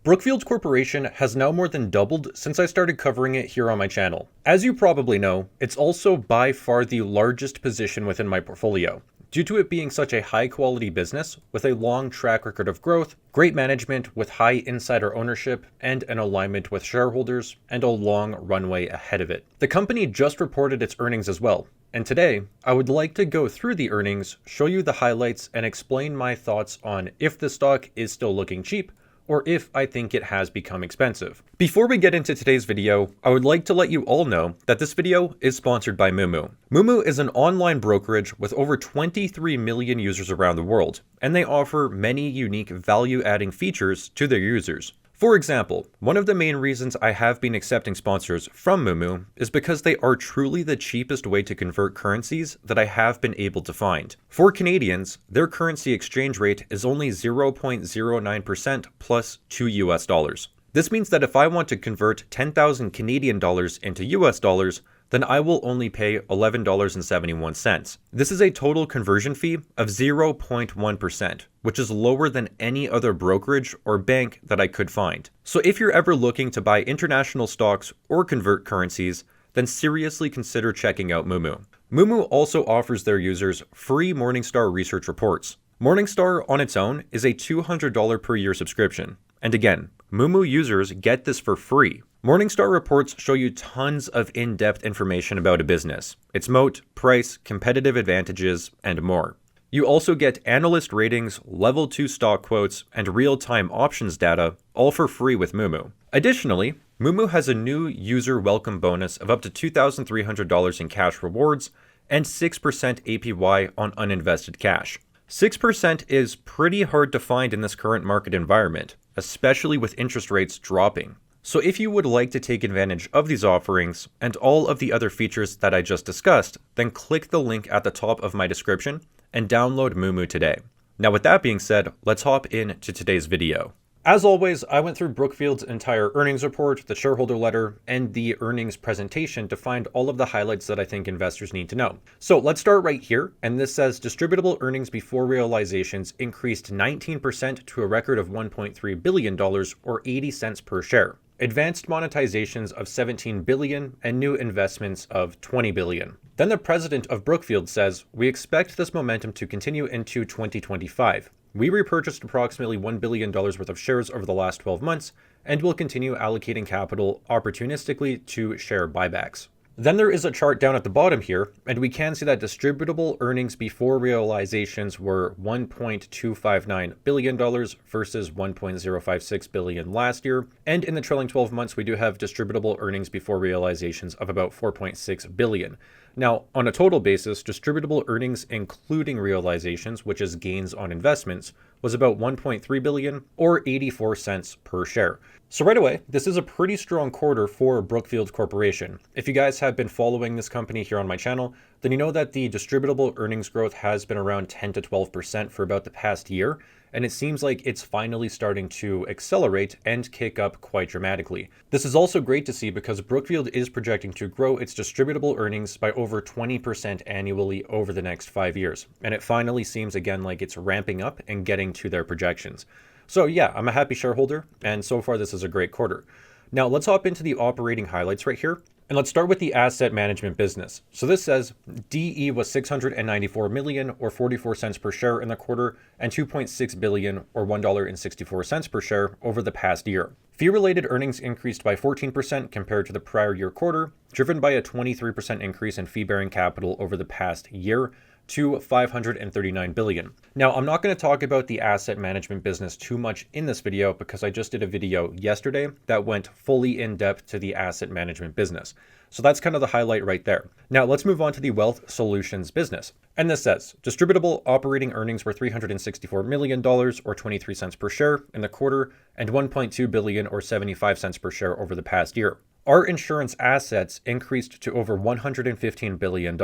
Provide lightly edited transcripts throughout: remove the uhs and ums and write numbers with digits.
Brookfield Corporation has now more than doubled since I started covering it here on my channel. As you probably know, it's also by far the largest position within my portfolio, due to it being such a high quality business with a long track record of growth, great management with high insider ownership, and an alignment with shareholders, and a long runway ahead of it. The company just reported its earnings as well, and today I would like to go through the earnings, show you the highlights, and explain my thoughts on if the stock is still looking cheap, or if I think it has become expensive. Before we get into today's video, I would like to let you all know that this video is sponsored by Moomoo. Moomoo is an online brokerage with over 23 million users around the world, and they offer many unique value-adding features to their users. For example, one of the main reasons I have been accepting sponsors from Moomoo is because they are truly the cheapest way to convert currencies that I have been able to find. For Canadians, their currency exchange rate is only 0.09% plus $2. This means that if I want to convert 10,000 Canadian dollars into US dollars, then I will only pay $11.71. This is a total conversion fee of 0.1%, which is lower than any other brokerage or bank that I could find. So if you're ever looking to buy international stocks or convert currencies, then seriously consider checking out Moomoo. Moomoo also offers their users free Morningstar research reports. Morningstar on its own is a $200 per year subscription. And again, Moomoo users get this for free. Morningstar reports show you tons of in-depth information about a business, its moat, price, competitive advantages, and more. You also get analyst ratings, level 2 stock quotes, and real-time options data, all for free with Moomoo. Additionally, Moomoo has a new user welcome bonus of up to $2,300 in cash rewards and 6% APY on uninvested cash. 6% is pretty hard to find in this current market environment, especially with interest rates dropping. So if you would like to take advantage of these offerings and all of the other features that I just discussed, then click the link at the top of my description and download Moomoo today. Now with that being said, let's hop into today's video. As always, I went through Brookfield's entire earnings report, the shareholder letter, and the earnings presentation to find all of the highlights that I think investors need to know. So let's start right here, and this says distributable earnings before realizations increased 19% to a record of $1.3 billion or 80 cents per share. Advanced monetizations of 17 billion and new investments of 20 billion. Then the president of Brookfield says, "We expect this momentum to continue into 2025. We repurchased approximately $1 billion worth of shares over the last 12 months and will continue allocating capital opportunistically to share buybacks." Then there is a chart down at the bottom here, and we can see that distributable earnings before realizations were $1.259 billion versus $1.056 billion last year. And in the trailing 12 months, we do have distributable earnings before realizations of about $4.6 billion. Now, on a total basis, distributable earnings including realizations, which is gains on investments, was about $1.3 billion or 84 cents per share. So right away, this is a pretty strong quarter for Brookfield Corporation. If you guys have been following this company here on my channel, then you know that the distributable earnings growth has been around 10 to 12% for about the past year, and it seems like it's finally starting to accelerate and kick up quite dramatically. This is also great to see because Brookfield is projecting to grow its distributable earnings by over 20% annually over the next 5 years, and it finally seems again like it's ramping up and getting to their projections. So yeah, I'm a happy shareholder, and so far this is a great quarter. Now let's hop into the operating highlights right here, and let's start with the asset management business. So this says DE was 694 million or 44 cents per share in the quarter, and 2.6 billion or $1.64 per share over the past year. Fee-related earnings increased by 14% compared to the prior year quarter, driven by a 23% increase in fee-bearing capital over the past year, to 539 billion. Now, I'm not going to talk about the asset management business too much in this video because I just did a video yesterday that went fully in depth to the asset management business. So that's kind of the highlight right there. Now let's move on to the wealth solutions business. And this says distributable operating earnings were $364 million or 23 cents per share in the quarter and 1.2 billion or 75 cents per share over the past year. Our insurance assets increased to over $115 billion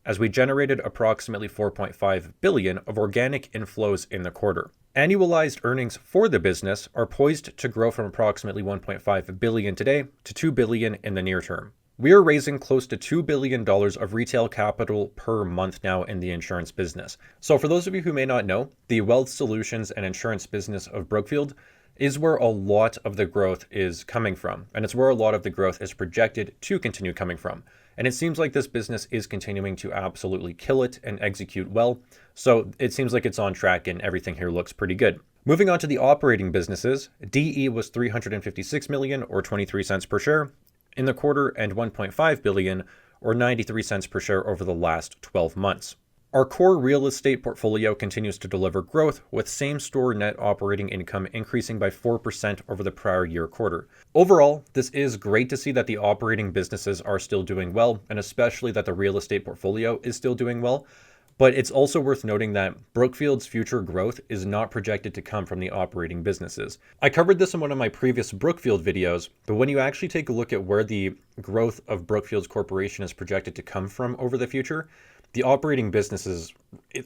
as we generated approximately 4.5 billion of organic inflows in the quarter. Annualized earnings for the business are poised to grow from approximately 1.5 billion today to 2 billion in the near term. We are raising close to $2 billion of retail capital per month now in the insurance business. So for those of you who may not know, the wealth solutions and insurance business of Brookfield is where a lot of the growth is coming from. And it's where a lot of the growth is projected to continue coming from. And it seems like this business is continuing to absolutely kill it and execute well. So it seems like it's on track and everything here looks pretty good. Moving on to the operating businesses, DE was 356 million or 23 cents per share in the quarter and 1.5 billion or 93 cents per share over the last 12 months. Our core real estate portfolio continues to deliver growth, with same-store net operating income increasing by 4% over the prior year quarter. Overall, this is great to see that the operating businesses are still doing well, and especially that the real estate portfolio is still doing well. But it's also worth noting that Brookfield's future growth is not projected to come from the operating businesses. I covered this in one of my previous Brookfield videos, but when you actually take a look at where the growth of Brookfield's corporation is projected to come from over the future, the operating businesses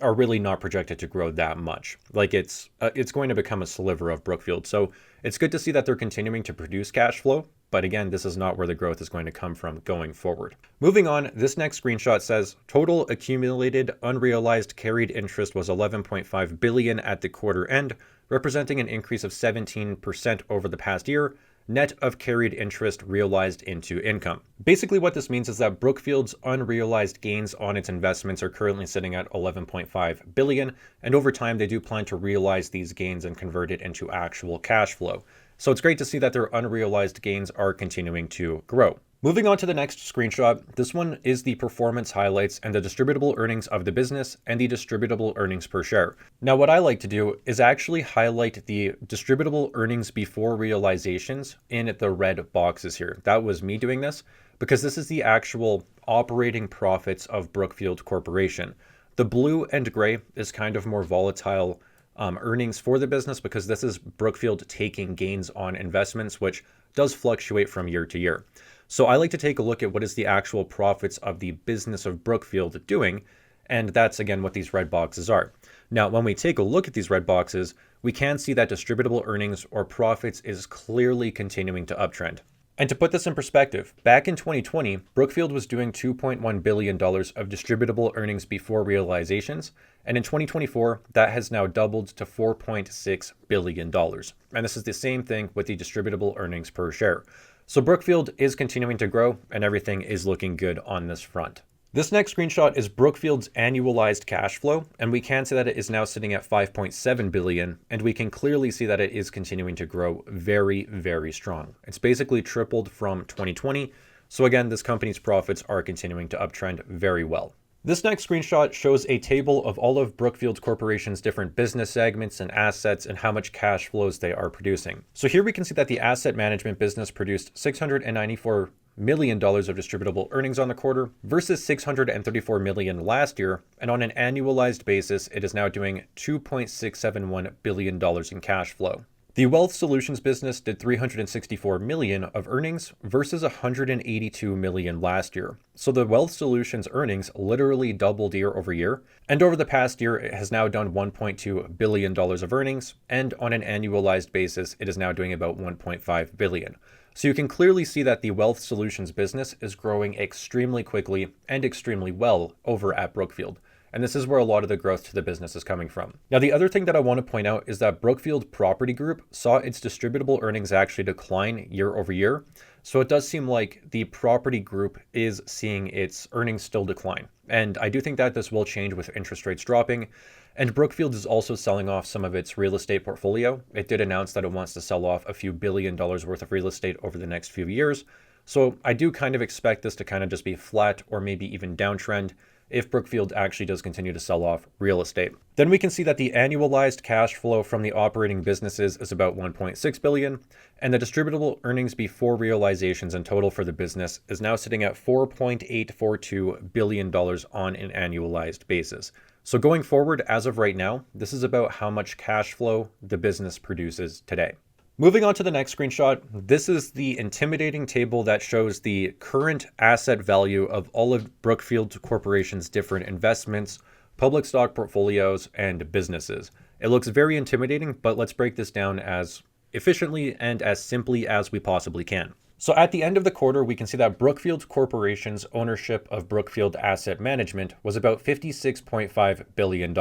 are really not projected to grow that much. Like it's going to become a sliver of Brookfield. So it's good to see that they're continuing to produce cash flow. But again, this is not where the growth is going to come from going forward. Moving on, this next screenshot says total accumulated unrealized carried interest was 11.5 billion at the quarter end, representing an increase of 17% over the past year, net of carried interest realized into income. Basically what this means is that Brookfield's unrealized gains on its investments are currently sitting at 11.5 billion, and over time they do plan to realize these gains and convert it into actual cash flow. So it's great to see that their unrealized gains are continuing to grow. Moving on to the next screenshot, this one is the performance highlights and the distributable earnings of the business and the distributable earnings per share. Now, what I like to do is actually highlight the distributable earnings before realizations in the red boxes here. That was me doing this because this is the actual operating profits of Brookfield Corporation. The blue and gray is kind of more volatile earnings for the business because this is Brookfield taking gains on investments, which does fluctuate from year to year. So I like to take a look at what is the actual profits of the business of Brookfield doing, and that's again what these red boxes are. Now, when we take a look at these red boxes, we can see that distributable earnings or profits is clearly continuing to uptrend. And to put this in perspective, back in 2020, Brookfield was doing $2.1 billion of distributable earnings before realizations. And in 2024, that has now doubled to $4.6 billion. And this is the same thing with the distributable earnings per share. So Brookfield is continuing to grow and everything is looking good on this front. This next screenshot is Brookfield's annualized cash flow, and we can see that it is now sitting at 5.7 billion, and we can clearly see that it is continuing to grow very, very strong. It's basically tripled from 2020. So again, this company's profits are continuing to uptrend very well. This next screenshot shows a table of all of Brookfield Corporation's different business segments and assets and how much cash flows they are producing. So here we can see that the asset management business produced $694 million of distributable earnings on the quarter versus $634 million last year. And on an annualized basis, it is now doing $2.671 billion in cash flow. The Wealth Solutions business did $364 million of earnings versus $182 million last year. So the Wealth Solutions earnings literally doubled year over year. And over the past year, it has now done $1.2 billion of earnings. And on an annualized basis, it is now doing about $1.5 billion. So you can clearly see that the Wealth Solutions business is growing extremely quickly and extremely well over at Brookfield. And this is where a lot of the growth to the business is coming from. Now, the other thing that I want to point out is that Brookfield Property Group saw its distributable earnings actually decline year over year. So it does seem like the property group is seeing its earnings still decline. And I do think that this will change with interest rates dropping. And Brookfield is also selling off some of its real estate portfolio. It did announce that it wants to sell off a few $1 billion worth of real estate over the next few years. So I do kind of expect this to kind of just be flat or maybe even downtrend if Brookfield actually does continue to sell off real estate. Then we can see that the annualized cash flow from the operating businesses is about 1.6 billion, and the distributable earnings before realizations in total for the business is now sitting at $4.842 billion on an annualized basis. So going forward, as of right now, this is about how much cash flow the business produces today. Moving on to the next screenshot, this is the intimidating table that shows the current asset value of all of Brookfield Corporation's different investments, public stock portfolios, and businesses. It looks very intimidating, but let's break this down as efficiently and as simply as we possibly can. So at the end of the quarter, we can see that Brookfield Corporation's ownership of Brookfield Asset Management was about $56.5 billion.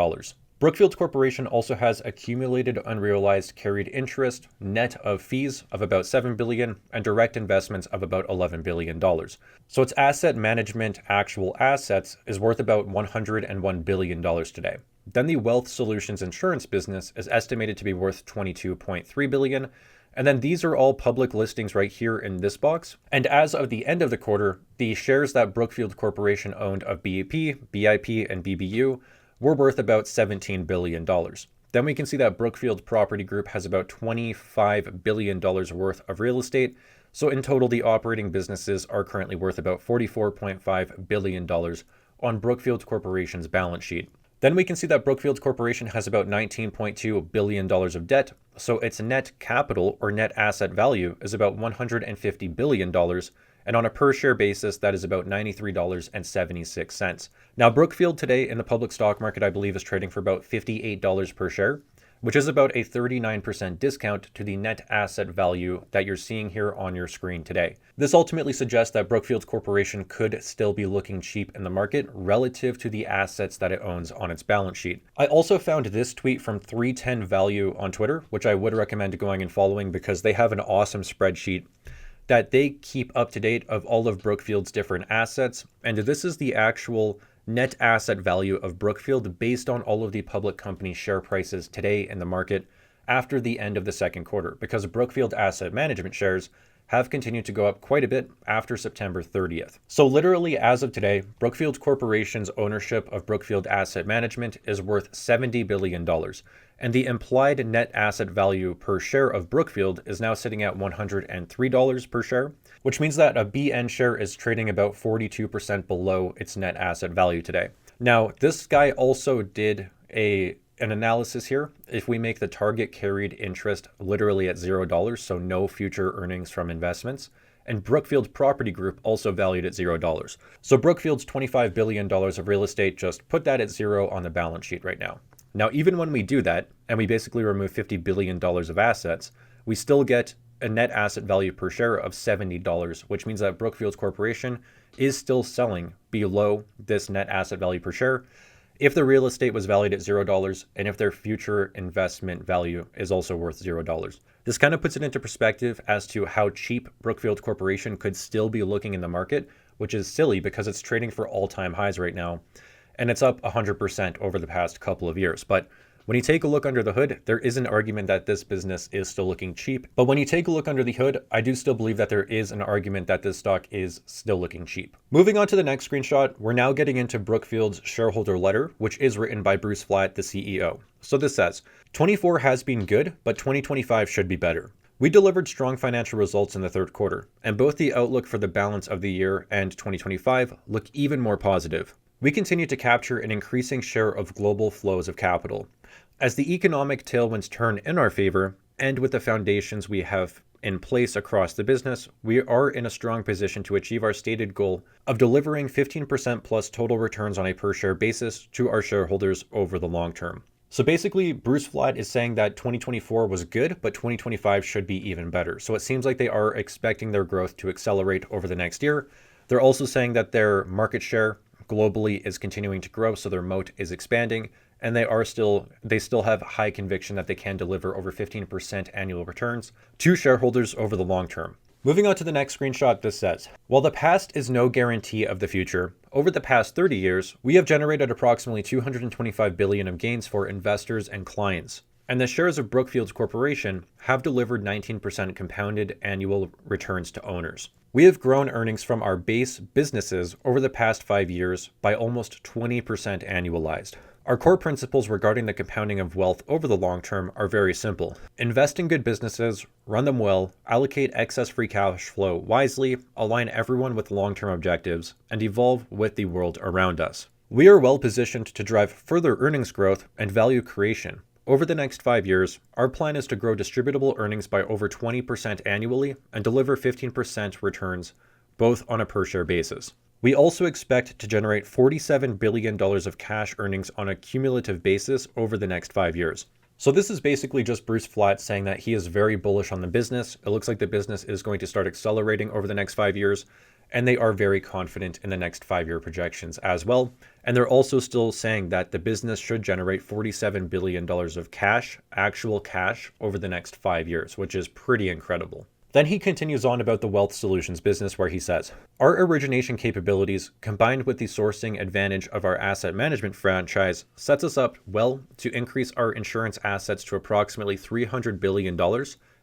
Brookfield Corporation also has accumulated unrealized carried interest net of fees of about $7 billion and direct investments of about $11 billion. So its asset management actual assets is worth about $101 billion today. Then the Wealth Solutions insurance business is estimated to be worth $22.3 billion. And then these are all public listings right here in this box. And as of the end of the quarter, the shares that Brookfield Corporation owned of BEP, BIP, and BBU were worth about $17 billion. Then we can see that Brookfield Property Group has about $25 billion worth of real estate. So in total, the operating businesses are currently worth about $44.5 billion on Brookfield Corporation's balance sheet. Then we can see that Brookfield Corporation has about $19.2 billion of debt, so its net capital or net asset value is about $150 billion, and on a per share basis, that is about $93.76. Now, Brookfield today in the public stock market, I believe, is trading for about $58 per share, which is about a 39% discount to the net asset value that you're seeing here on your screen today. This ultimately suggests that Brookfield Corporation could still be looking cheap in the market relative to the assets that it owns on its balance sheet. I also found this tweet from 310 Value on Twitter, which I would recommend going and following because they have an awesome spreadsheet that they keep up to date of all of Brookfield's different assets. And this is the actual net asset value of Brookfield based on all of the public company share prices today in the market after the end of the second quarter, because Brookfield Asset Management shares have continued to go up quite a bit after September 30th. So literally as of today, Brookfield Corporation's ownership of Brookfield Asset Management is worth $70 billion. And the implied net asset value per share of Brookfield is now sitting at $103 per share, which means that a BN share is trading about 42% below its net asset value today. Now, this guy also did an analysis here. If we make the target carried interest literally at $0, so no future earnings from investments, and Brookfield Property Group also valued at $0. So Brookfield's $25 billion of real estate, just put that at zero on the balance sheet right now. Now, even when we do that, and we basically remove $50 billion of assets, we still get a net asset value per share of $70, which means that Brookfield Corporation is still selling below this net asset value per share if the real estate was valued at $0 and if their future investment value is also worth $0. This kind of puts it into perspective as to how cheap Brookfield Corporation could still be looking in the market, which is silly because it's trading for all-time highs right now. And it's up 100% over the past couple of years. But when you take a look under the hood, there is an argument that this business is still looking cheap. But when you take a look under the hood, I do still believe that there is an argument that this stock is still looking cheap. Moving on to the next screenshot, we're now getting into Brookfield's shareholder letter, which is written by Bruce Flatt, the CEO. So this says, 24 has been good, but 2025 should be better. We delivered strong financial results in the third quarter, and both the outlook for the balance of the year and 2025 look even more positive. We continue to capture an increasing share of global flows of capital. As the economic tailwinds turn in our favor, and with the foundations we have in place across the business, we are in a strong position to achieve our stated goal of delivering 15% plus total returns on a per share basis to our shareholders over the long term. So basically, Bruce Flatt is saying that 2024 was good, but 2025 should be even better. So it seems like they are expecting their growth to accelerate over the next year. They're also saying that their market share globally is continuing to grow, so their moat is expanding, and they still have high conviction that they can deliver over 15% annual returns to shareholders over the long term. Moving on to the next screenshot, this says, while the past is no guarantee of the future, over the past 30 years, we have generated approximately $225 billion of gains for investors and clients. And the shares of Brookfield Corporation have delivered 19% compounded annual returns to owners. We have grown earnings from our base businesses over the past 5 years by almost 20% annualized. Our core principles regarding the compounding of wealth over the long term are very simple. Invest in good businesses, run them well, allocate excess free cash flow wisely, align everyone with long-term objectives, and evolve with the world around us. We are well positioned to drive further earnings growth and value creation. Over the next 5 years, our plan is to grow distributable earnings by over 20% annually and deliver 15% returns, both on a per-share basis. We also expect to generate $47 billion of cash earnings on a cumulative basis over the next 5 years. So this is basically just Bruce Flatt saying that he is very bullish on the business. It looks like the business is going to start accelerating over the next 5 years. And they are very confident in the next 5-year projections as well. And they're also still saying that the business should generate $47 billion of cash, actual cash, over the next 5 years, which is pretty incredible. Then he continues on about the wealth solutions business where he says, our origination capabilities combined with the sourcing advantage of our asset management franchise sets us up well to increase our insurance assets to approximately $300 billion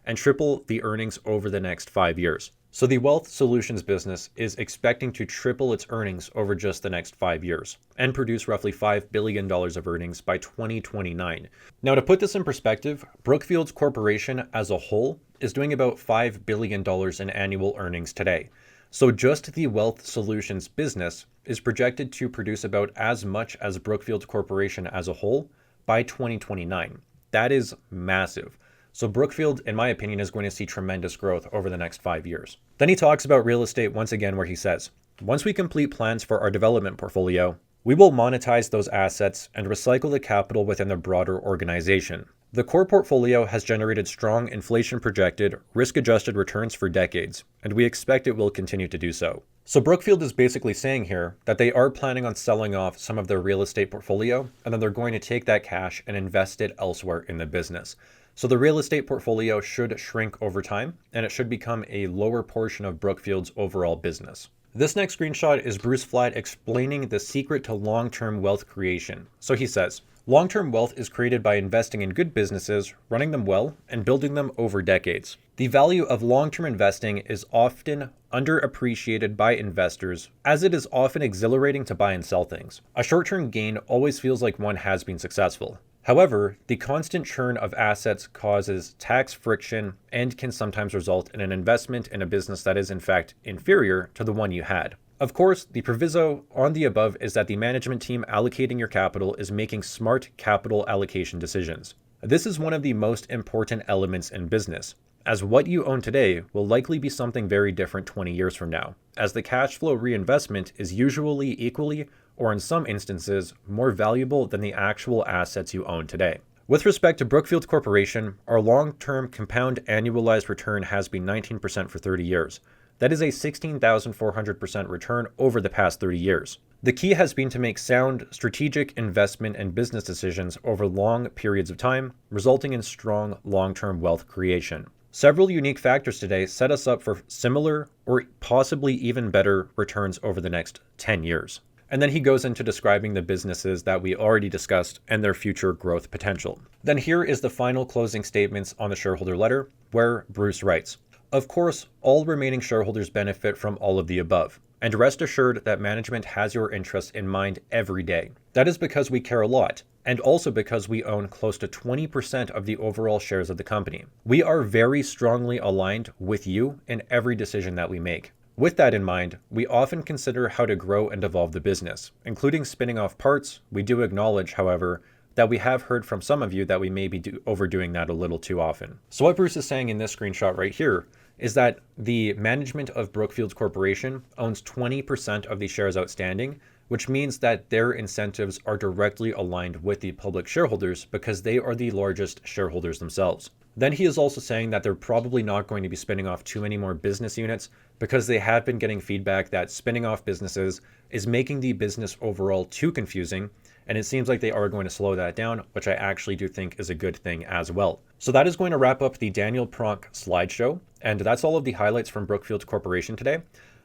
and triple the earnings over the next 5 years. So the wealth solutions business is expecting to triple its earnings over just the next 5 years and produce roughly $5 billion of earnings by 2029. Now, to put this in perspective, Brookfield's corporation as a whole is doing about $5 billion in annual earnings today. So just the wealth solutions business is projected to produce about as much as Brookfield Corporation as a whole by 2029. That is massive. So Brookfield, in my opinion, is going to see tremendous growth over the next 5 years. Then he talks about real estate once again, where he says, once we complete plans for our development portfolio, we will monetize those assets and recycle the capital within the broader organization. The core portfolio has generated strong inflation-projected, risk-adjusted returns for decades, and we expect it will continue to do so. So Brookfield is basically saying here that they are planning on selling off some of their real estate portfolio, and then they're going to take that cash and invest it elsewhere in the business. So the real estate portfolio should shrink over time, and it should become a lower portion of Brookfield's overall business. This next screenshot is Bruce Flatt explaining the secret to long-term wealth creation. So he says, long-term wealth is created by investing in good businesses, running them well, and building them over decades. The value of long-term investing is often underappreciated by investors, as it is often exhilarating to buy and sell things. A short-term gain always feels like one has been successful. However, the constant churn of assets causes tax friction and can sometimes result in an investment in a business that is in fact inferior to the one you had. Of course, the proviso on the above is that the management team allocating your capital is making smart capital allocation decisions. This is one of the most important elements in business, as what you own today will likely be something very different 20 years from now, as the cash flow reinvestment is usually equally, or in some instances, more valuable than the actual assets you own today. With respect to Brookfield Corporation, our long-term compound annualized return has been 19% for 30 years. That is a 16,400% return over the past 30 years. The key has been to make sound, strategic investment and business decisions over long periods of time, resulting in strong long-term wealth creation. Several unique factors today set us up for similar or possibly even better returns over the next 10 years. And then he goes into describing the businesses that we already discussed and their future growth potential. Then here is the final closing statements on the shareholder letter, where Bruce writes, of course, all remaining shareholders benefit from all of the above, and rest assured that management has your interests in mind every day. That is because we care a lot, and also because we own close to 20% of the overall shares of the company. We are very strongly aligned with you in every decision that we make. With that in mind, we often consider how to grow and evolve the business, including spinning off parts. We do acknowledge, however, that we have heard from some of you that we may be overdoing that a little too often. So what Bruce is saying in this screenshot right here is that the management of Brookfield Corporation owns 20% of the shares outstanding, which means that their incentives are directly aligned with the public shareholders because they are the largest shareholders themselves. Then he is also saying that they're probably not going to be spinning off too many more business units because they have been getting feedback that spinning off businesses is making the business overall too confusing. And it seems like they are going to slow that down, which I actually do think is a good thing as well. So that is going to wrap up the Daniel Pronk slideshow. And that's all of the highlights from Brookfield Corporation today.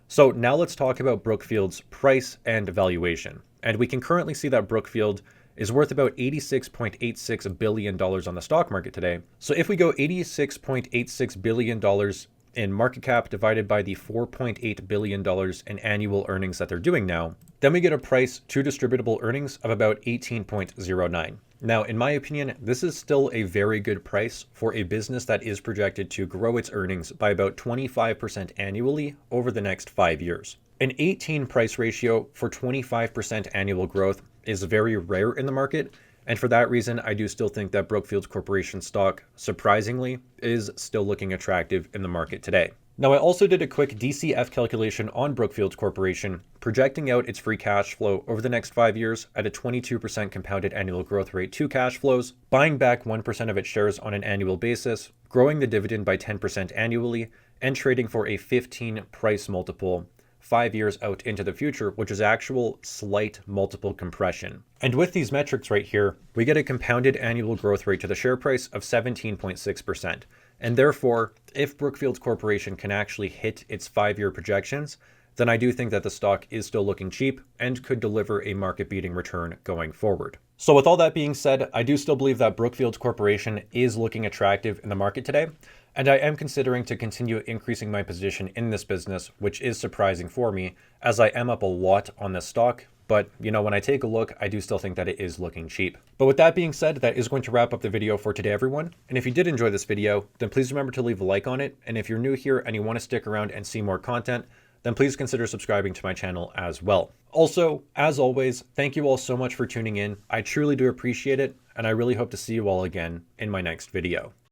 So now let's talk about Brookfield's price and valuation. And we can currently see that Brookfield is worth about $86.86 billion on the stock market today. So if we go $86.86 billion in market cap divided by the $4.8 billion in annual earnings that they're doing now, then we get a price to distributable earnings of about 18.09. Now, in my opinion, this is still a very good price for a business that is projected to grow its earnings by about 25% annually over the next 5 years. An 18 price ratio for 25% annual growth is very rare in the market. And for that reason, I do still think that Brookfield Corporation stock, surprisingly, is still looking attractive in the market today. Now, I also did a quick DCF calculation on Brookfield Corporation, projecting out its free cash flow over the next 5 years at a 22% compounded annual growth rate to cash flows, buying back 1% of its shares on an annual basis, growing the dividend by 10% annually, and trading for a 15 price multiple 5 years out into the future, which is actual slight multiple compression. And with these metrics right here, we get a compounded annual growth rate to the share price of 17.6%. And therefore, if Brookfield Corporation can actually hit its 5-year projections, then I do think that the stock is still looking cheap and could deliver a market-beating return going forward. So with all that being said, I do still believe that Brookfield Corporation is looking attractive in the market today, and I am considering to continue increasing my position in this business, which is surprising for me, as I am up a lot on this stock. But, when I take a look, I do still think that it is looking cheap. But with that being said, that is going to wrap up the video for today, everyone. And if you did enjoy this video, then please remember to leave a like on it. And if you're new here and you want to stick around and see more content, then please consider subscribing to my channel as well. Also, as always, thank you all so much for tuning in. I truly do appreciate it, and I really hope to see you all again in my next video.